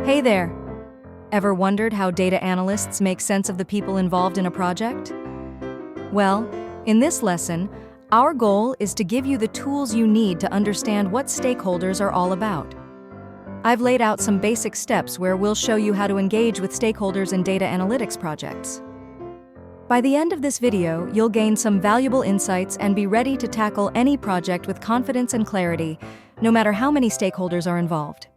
Hey there! Ever wondered how data analysts make sense of the people involved in a project? Well, in this lesson, our goal is to give you the tools you need to understand what stakeholders are all about. I've laid out some basic steps where we'll show you how to engage with stakeholders in data analytics projects. By the end of this video, you'll gain some valuable insights and be ready to tackle any project with confidence and clarity, no matter how many stakeholders are involved.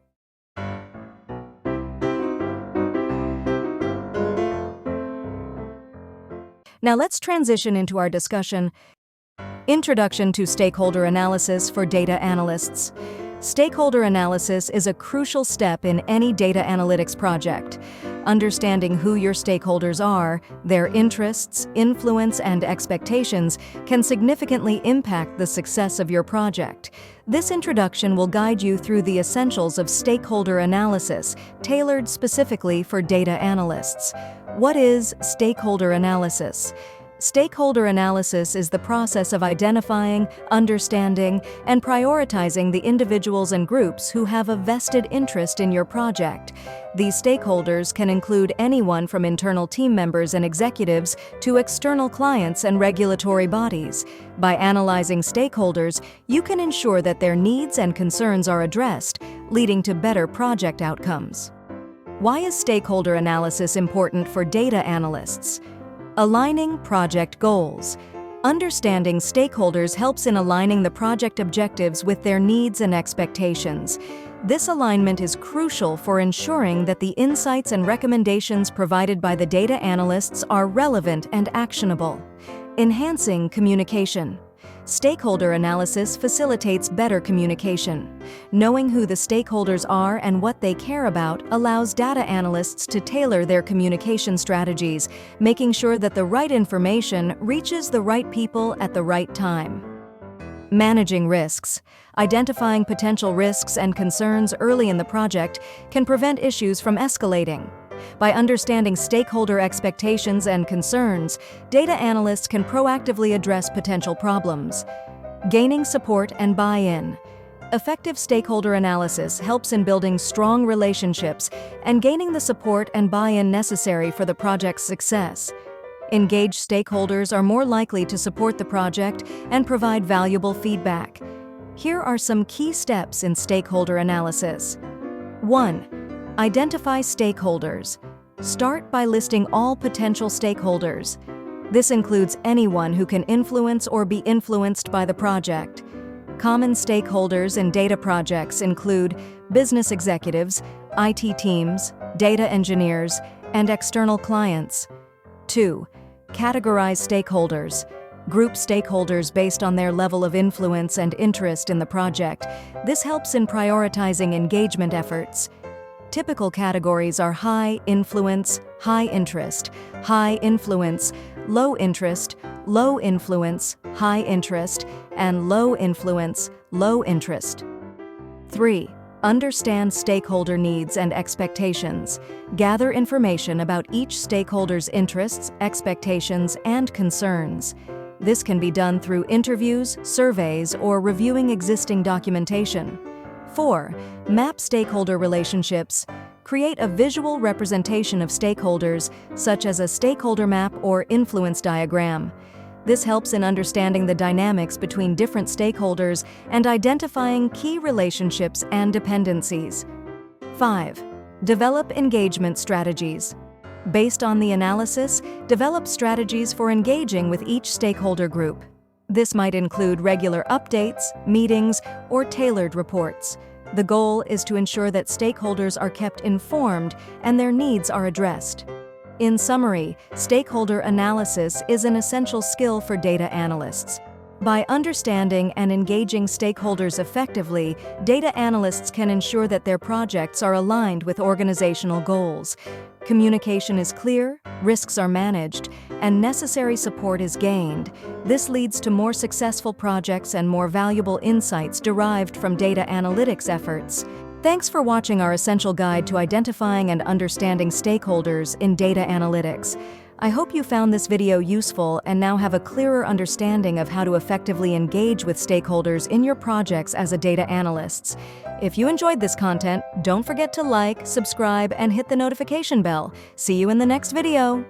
Now let's transition into our discussion. Introduction to Stakeholder Analysis for Data Analysts. Stakeholder analysis is a crucial step in any data analytics project. Understanding who your stakeholders are, their interests, influence, and expectations can significantly impact the success of your project. This introduction will guide you through the essentials of stakeholder analysis, tailored specifically for data analysts. What is stakeholder analysis? Stakeholder analysis is the process of identifying, understanding, and prioritizing the individuals and groups who have a vested interest in your project. These stakeholders can include anyone from internal team members and executives to external clients and regulatory bodies. By analyzing stakeholders, you can ensure that their needs and concerns are addressed, leading to better project outcomes. Why is stakeholder analysis important for data analysts? Aligning project goals. Understanding stakeholders helps in aligning the project objectives with their needs and expectations. This alignment is crucial for ensuring that the insights and recommendations provided by the data analysts are relevant and actionable. Enhancing communication. Stakeholder analysis facilitates better communication. Knowing who the stakeholders are and what they care about allows data analysts to tailor their communication strategies, making sure that the right information reaches the right people at the right time. Managing risks. Identifying potential risks and concerns early in the project can prevent issues from escalating. By understanding stakeholder expectations and concerns, data analysts can proactively address potential problems. Gaining support and buy-in. Effective stakeholder analysis helps in building strong relationships and gaining the support and buy-in necessary for the project's success. Engaged stakeholders are more likely to support the project and provide valuable feedback. Here are some key steps in stakeholder analysis. 1. Identify stakeholders. Start by listing all potential stakeholders. This includes anyone who can influence or be influenced by the project. Common stakeholders in data projects include business executives, IT teams, data engineers, and external clients. 2. Categorize stakeholders. Group stakeholders based on their level of influence and interest in the project. This helps in prioritizing engagement efforts. Typical categories are high influence, high interest, high influence, low interest, low influence, high interest, and low influence, low interest. 3. Understand stakeholder needs and expectations. Gather information about each stakeholder's interests, expectations, and concerns. This can be done through interviews, surveys, or reviewing existing documentation. 4. Map stakeholder relationships. Create a visual representation of stakeholders, such as a stakeholder map or influence diagram. This helps in understanding the dynamics between different stakeholders and identifying key relationships and dependencies. 5. Develop engagement strategies. Based on the analysis, develop strategies for engaging with each stakeholder group. This might include regular updates, meetings, or tailored reports. The goal is to ensure that stakeholders are kept informed and their needs are addressed. In summary, stakeholder analysis is an essential skill for data analysts. By understanding and engaging stakeholders effectively, data analysts can ensure that their projects are aligned with organizational goals. Communication is clear, risks are managed, and necessary support is gained. This leads to more successful projects and more valuable insights derived from data analytics efforts. Thanks for watching our essential guide to identifying and understanding stakeholders in data analytics. I hope you found this video useful and now have a clearer understanding of how to effectively engage with stakeholders in your projects as a data analyst. If you enjoyed this content, don't forget to like, subscribe, and hit the notification bell. See you in the next video.